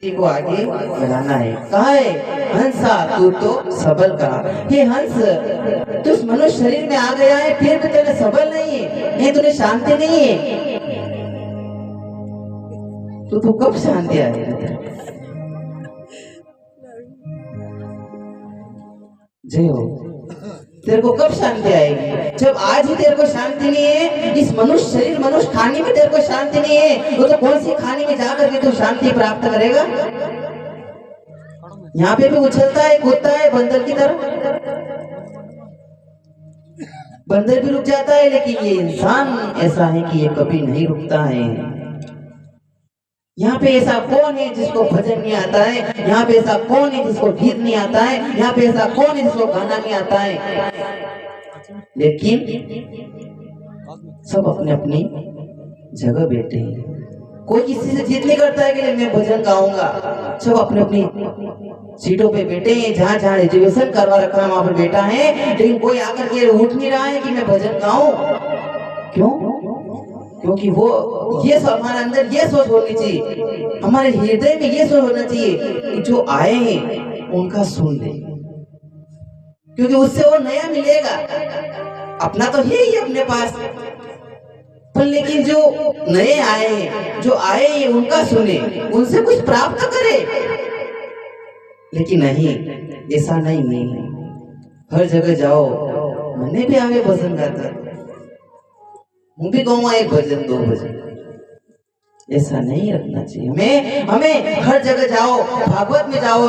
को आगे बढ़ाना है। कहा है हंसा तू तो सबल का। ये हंस तू इस मनुष्य शरीर में आ गया है, फिर भी तेरे सबल नहीं है, ये तुझे शांति नहीं है। तो तू कब शांति आएगी? जय हो। तेरे को कब शांति आएगी? जब आज ही तेरे को शांति नहीं है, इस मनुष्य शरीर मनुष्य खाने में तेरे को शांति नहीं है, तो कौन सी खाने में जाकर के तू शांति प्राप्त करेगा? यहाँ पे भी उछलता है, कूदता है बंदर की तरह। बंदर भी रुक जाता है, लेकिन ये इंसान ऐसा है कि ये कभी नहीं रुकता है। यहाँ पे ऐसा कौन है जिसको भजन नहीं आता है? यहाँ पे ऐसा कौन है जिसको गीत नहीं आता है? यहाँ पे ऐसा कौन है जिसको गाना नहीं आता है? लेकिन सब अपने अपनी जगह बैठे हैं। कोई किसी से जिद नहीं करता है कि मैं भजन गाऊंगा। सब अपने अपनी सीटों पे बैठे हैं, जहाँ जहाँ रिजर्वेशन करवा रखा है वहां पर बैठा है, लेकिन कोई आकर के उठ नहीं रहा है कि मैं भजन गाऊं। क्यों? क्योंकि वो ये हमारे अंदर ये सोच होनी चाहिए, हमारे हृदय में ये सोच होना चाहिए कि जो आए हैं उनका सुन ले, क्योंकि उससे वो नया मिलेगा। अपना तो है ही अपने पास, पर लेकिन जो नए आए हैं, जो आए हैं उनका सुने, उनसे कुछ प्राप्त करे। लेकिन नहीं, ऐसा नहीं है। हर जगह जाओ, मैंने भी आगे भजन गाता, मैं भी गाऊंगा एक भजन दो भजन, ऐसा नहीं रखना चाहिए। हमें हर जगह जाओ, भागवत में जाओ,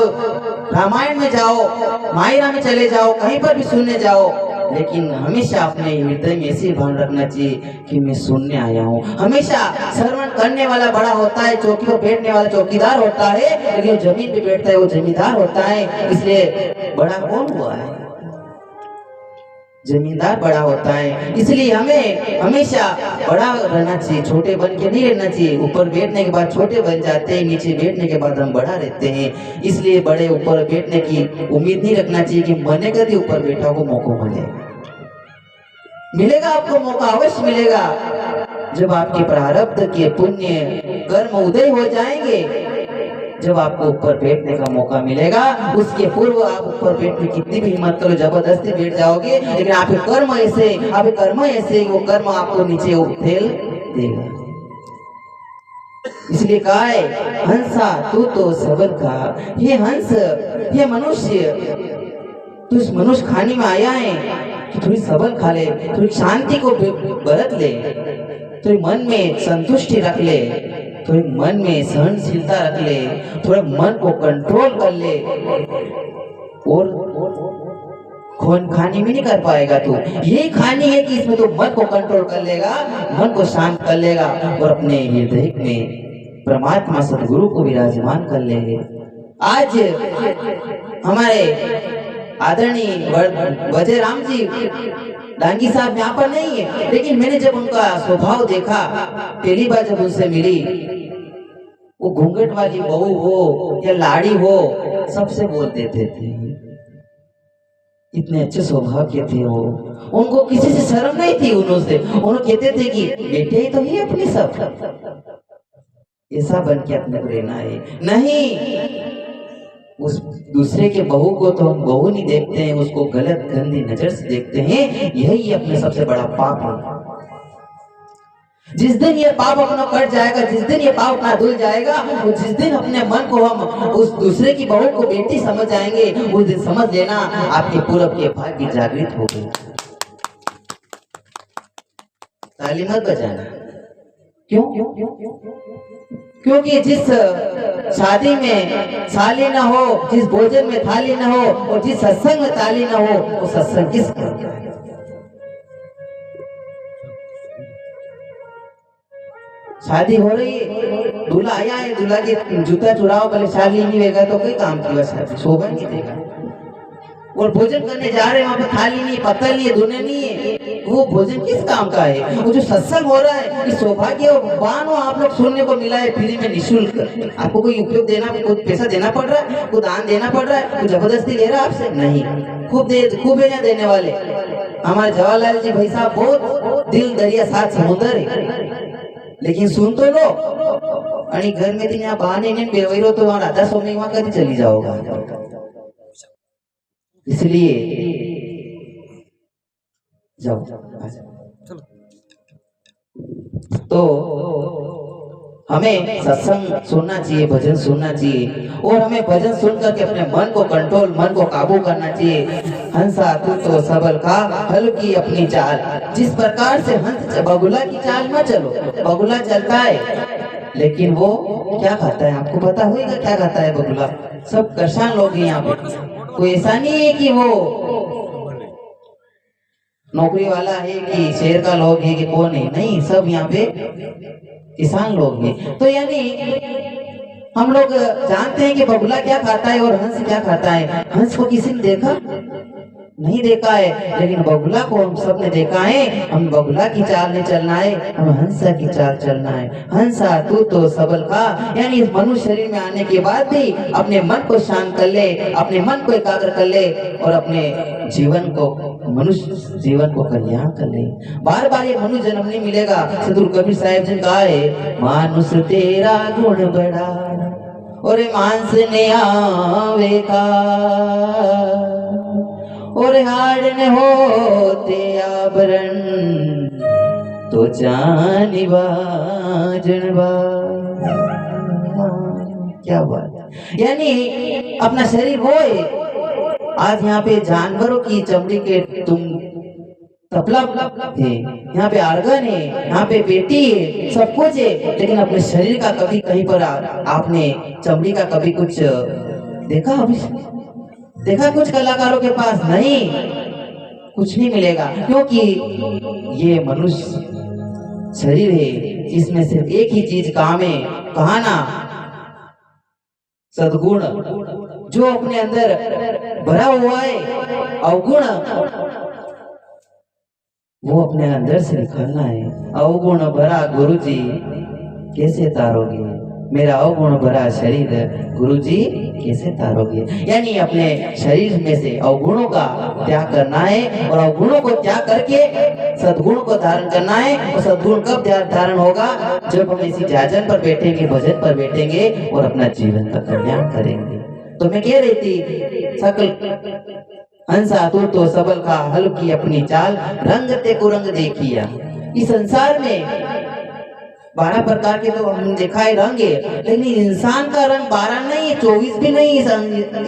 रामायण में जाओ, मायरा में चले जाओ, कहीं पर भी सुनने जाओ, लेकिन हमेशा अपने हृदय में ऐसे भान रखना चाहिए कि मैं सुनने आया हूँ। हमेशा श्रवण करने वाला बड़ा होता है, चौकी पर बैठने वाला चौकीदार होता है, लेकिन जमीन पे बैठता है वो जमींदार होता है। इसलिए बड़ा कौन हुआ है? जमींदार बड़ा होता है। इसलिए हमें हमेशा बड़ा रहना चाहिए, छोटे बन के नहीं रहना चाहिए। ऊपर बैठने के बाद छोटे बन जाते हैं, नीचे बैठने के बाद हम बड़ा रहते हैं। इसलिए बड़े ऊपर बैठने की उम्मीद नहीं रखना चाहिए कि मैंने कभी ऊपर बैठा को मौका मिलेगा। आपको मौका अवश्य मिलेगा, जब आपके प्रारब्ध के पुण्य कर्म उदय हो जाएंगे, जब आपको ऊपर बैठने का मौका मिलेगा। उसके पूर्व आप ऊपर बैठने कितनी भी हिम्मत करो, जबरदस्ती बैठ जाओगे, लेकिन आपके कर्म ऐसे वो कर्म आपको नीचे उठेल देगा। इसलिए कहा है हंसा तू तो सबल का। ये हंस, ये मनुष्य, तू इस मनुष्य खाने में आया है कि थोड़ी सबल खा ले, थोड़ी शांति को बरत ले, थोड़ी मन में संतुष्टि रख ले, थोड़े मन में सहनशीलता रख ले, थोड़े मन को कंट्रोल कर ले। और खून खानी भी नहीं कर पाएगा तू। यही खानी है कि इसमें तो मन को कंट्रोल कर लेगा, मन को शांत कर लेगा और अपने हृदय में परमात्मा सदगुरु को विराजमान कर लेंगे। आज हमारे आदरणीय वजयराम जी डांगी साहब यहाँ पर नहीं है, लेकिन मैंने जब उनका स्वभाव देखा, पहली बार जब उनसे मिली, वो घूंघट वाली बहू हो या लाड़ी हो, सबसे बोल देते थे। इतने अच्छे स्वभाव के थे वो, उनको किसी से शर्म नहीं थी। उन्होंने कहते थे कि बेटे ही तो ही अपनी सब, ऐसा बन के अपने को रहना है। नहीं, उस दूसरे के बहू को तो हम बहू नहीं देखते हैं, उसको गलत गंदी नजर से देखते हैं। यही अपने सबसे बड़ा पाप है। जिस दिन ये पाप अपना कट जाएगा, जिस दिन ये पाप अपना धुल जाएगा, वो जिस दिन अपने मन को हम उस दूसरे की बहू को बेटी समझ जाएंगे, उस दिन समझ लेना आपके पूरब के भाग्य जागृत हो गए। ताली मत बजाना। क्यों? क्योंकि जिस शादी में साली ना हो, जिस भोजन में थाली ना हो, और जिस सत्संग में ताली ना हो, वो सत्संग किस का? शादी हो रही है, दूल्हा आया है, दूल्हा के जूता चुराओ, पहले शादी नहीं देगा तो कोई काम की शादी शोभा नहीं देगा। और भोजन करने जा रहे हैं, वहां पर थाली नहीं, पत्तल नहीं है, धुने नहीं है, वो भोजन किस काम का है? वो जो सत्संग हो रहा है, इस सौभाग्य बानो आप लोग सुनने को मिला है फ्री में, निःशुल्क। आपको कोई उपयोग देना, कुछ पैसा देना पड़ रहा है, कुछ दान देना पड़ रहा है, कुछ जबरदस्ती ले रहा है आपसे? नहीं, खूब है देने वाले। हमारे जवाहरलाल जी भाई साहब बहुत दिल दरिया साथ समुद्र है, लेकिन सुन तो लो, आणि घर में यहाँ बहाने नहीं बेवैरो तो वहाँ राधा स्वामी वहाँ कभी चली जाओगा। इसलिए जाओ तो हमें सत्संग सुनना चाहिए, भजन सुनना चाहिए और हमें भजन सुन करके अपने मन को कंट्रोल, मन को काबू करना चाहिए। हंसा तू तो सबल का हल्की अपनी चाल, जिस प्रकार से हंस बगुला की चाल में चलो। बगुला चलता है लेकिन वो क्या खाता है आपको पता होगा क्या खाता है बगुला? सब किसान लोग हैं यहाँ पे, कोई ऐसा नहीं है कि वो नौकरी वाला है कि शहर का लोग है कि कौन है, नहीं, सब यहाँ पे किसान लोग हैं। तो यानी हम लोग जानते हैं कि बगुला क्या खाता है और हंस क्या खाता है। हंस को किसी ने देखा नहीं देखा है, लेकिन बगुला को हम सब ने देखा है। हम बगुला की चाल नहीं चलना है, हम हंसा की चाल चलना है। हंसा तू तो सबल का, यानी इस मनुष्य शरीर में आने के बाद भी अपने मन को शांत कर ले, अपने मन को एकाग्र कर ले और अपने जीवन को, मनुष्य जीवन को कल्याण कर ले। बार बार ये मनुष्य जन्म नहीं मिलेगा। सदगुरु कबीर साहिब जी कहा है, मानुष तेरा गुण बड़ा और मांस ने आवेगा और हाड़ न होते आभरण तो जानी बाजनवा। क्या बात, यानी अपना शरीर वो है। आज यहाँ पे जानवरों की चमड़ी के तुम तपला है, यहाँ पे आर्गन है, यहाँ पे पेटी है, सब कुछ है, लेकिन अपने शरीर का कभी कहीं पर आपने चमड़ी का कभी कुछ देखा? अभी देखा कुछ कलाकारों के पास? नहीं, कुछ नहीं मिलेगा, क्योंकि ये मनुष्य शरीर है, इसमें सिर्फ एक ही चीज काम है, कहा ना, सद्गुण जो अपने अंदर भरा हुआ है, अवगुण वो अपने अंदर से निकालना है। अवगुण भरा गुरुजी कैसे तारोगे, मेरा अवगुण भरा शरीर गुरुजी कैसे तारोगे। यानी अपने शरीर में से अवगुणों का त्याग करना है और अवगुणों को त्याग करके सद्गुण को धारण करना है। और सद्गुण कब धारण होगा? जब हम इसी जाजन पर बैठेंगे, भजन पर बैठेंगे और अपना जीवन का कल्याण करेंगे। तो मैं कह रही थी, सकल हंसा तू तो सबल का हल्की अपनी चाल, रंग ते कुरंग देखिया। इस संसार में 12 प्रकार के तो हमने देखा है रंग है, लेकिन इंसान का रंग 12 नहीं है, 24 भी नहीं।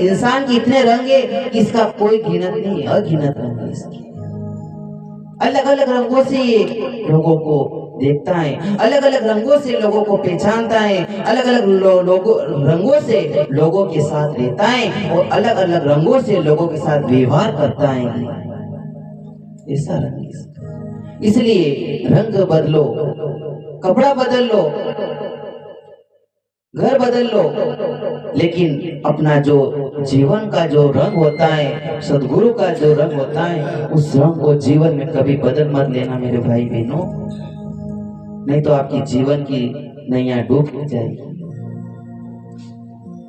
इंसान के इतने रंग है कि इसका कोई गिनत नहीं, अगिनत रंग है इसकी। अलग अलग रंगों से लोगों को देखता है, अलग अलग रंगों से लोगों को पहचानता है, अलग अलग रंगों से लोगों के साथ रहता है और अलग अलग रंगों से लोगों के साथ व्यवहार करता है। ऐसा रंग, इसलिए रंग बदलो, कपड़ा बदल लो, घर बदल लो, लेकिन अपना जो जीवन का जो रंग होता है, सद्गुरु का जो रंग होता है, उस रंग को जीवन में कभी बदल मत लेना मेरे भाई बहनों, नहीं तो आपकी जीवन की नैया डूब जाएगी।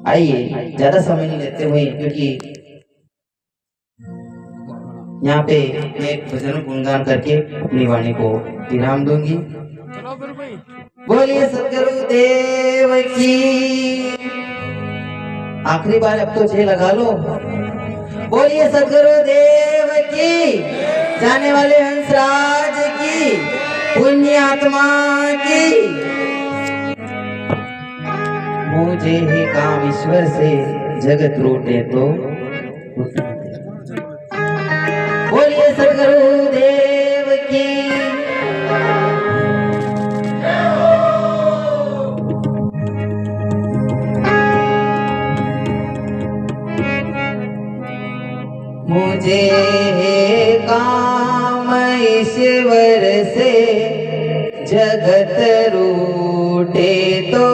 आइए, ज्यादा समय नहीं लेते हुए, क्योंकि यहाँ पे मैं भजन गुणगान करके अपनी वाणी को विराम दूंगी। बोलिए सदगुरु देव की। आखिरी बार अब तो जय लगा लो। बोलिए सदगुरु देव की, जाने वाले हंसराज की, पुण्य आत्मा की। मुझे ही काम ईश्वर से जगत रूठे तो। बोलिए सदगुरु देव की। मुझे काम ईश्वर से जगत रूठे तो